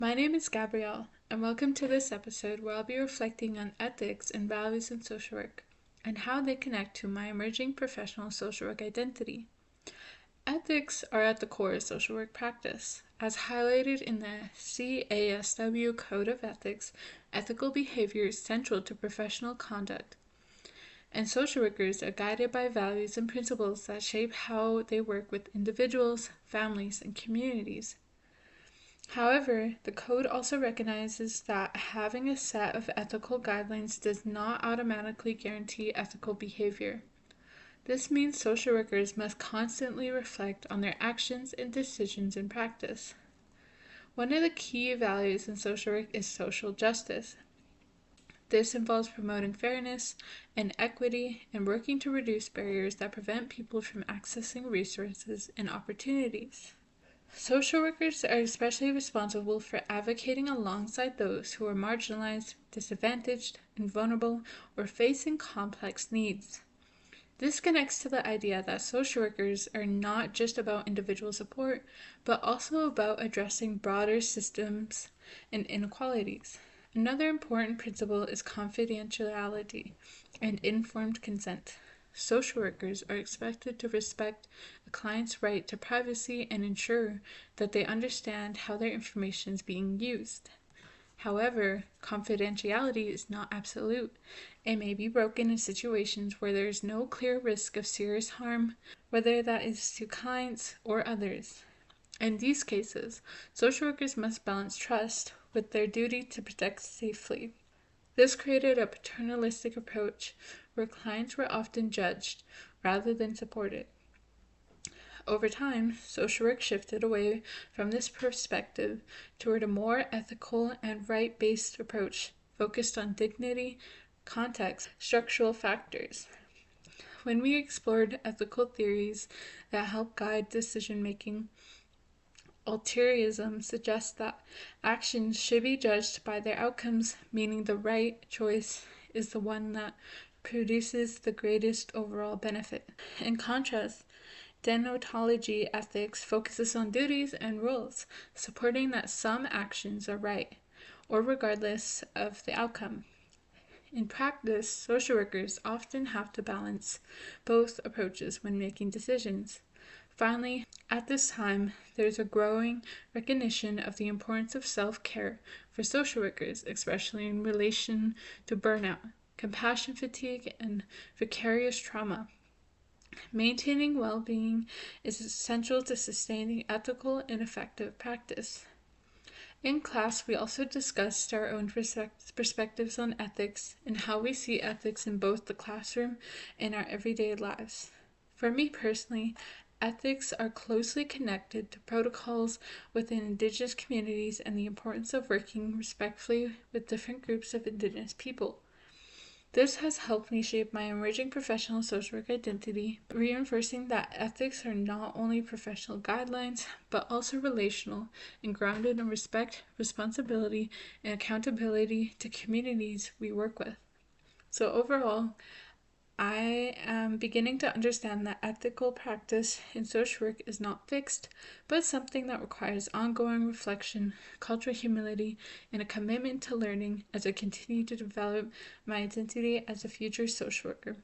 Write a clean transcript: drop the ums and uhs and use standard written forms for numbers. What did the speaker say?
My name is Gabrielle, and welcome to this episode where I'll be reflecting on ethics and values in social work and how they connect to my emerging professional social work identity. Ethics are at the core of social work practice. As highlighted in the CASW Code of Ethics, ethical behavior is central to professional conduct, and social workers are guided by values and principles that shape how they work with individuals, families, and communities. However, the code also recognizes that having a set of ethical guidelines does not automatically guarantee ethical behavior. This means social workers must constantly reflect on their actions and decisions in practice. One of the key values in social work is social justice. This involves promoting fairness and equity and working to reduce barriers that prevent people from accessing resources and opportunities. Social workers are especially responsible for advocating alongside those who are marginalized, disadvantaged, and vulnerable, or facing complex needs. This connects to the idea that social workers are not just about individual support, but also about addressing broader systems and inequalities. Another important principle is confidentiality and informed consent. Social workers are expected to respect a client's right to privacy and ensure that they understand how their information is being used. However, confidentiality is not absolute. It may be broken in situations where there is no clear risk of serious harm, whether that is to clients or others. In these cases, social workers must balance trust with their duty to protect safely. This created a paternalistic approach where clients were often judged rather than supported. Over time, social work shifted away from this perspective toward a more ethical and right-based approach focused on dignity, context, structural factors. When we explored ethical theories that help guide decision-making, altruism suggests that actions should be judged by their outcomes, meaning the right choice is the one that produces the greatest overall benefit. In contrast, deontology ethics focuses on duties and rules, supporting that some actions are right, or regardless of the outcome. In practice, social workers often have to balance both approaches when making decisions. Finally, at this time, there's a growing recognition of the importance of self-care for social workers, especially in relation to burnout, compassion fatigue, and vicarious trauma. Maintaining well-being is essential to sustaining ethical and effective practice. In class, we also discussed our own perspectives on ethics and how we see ethics in both the classroom and our everyday lives. For me personally, ethics are closely connected to protocols within Indigenous communities and the importance of working respectfully with different groups of Indigenous people. This has helped me shape my emerging professional social work identity, reinforcing that ethics are not only professional guidelines, but also relational and grounded in respect, responsibility, and accountability to communities we work with. So overall, I am beginning to understand that ethical practice in social work is not fixed, but something that requires ongoing reflection, cultural humility, and a commitment to learning as I continue to develop my identity as a future social worker.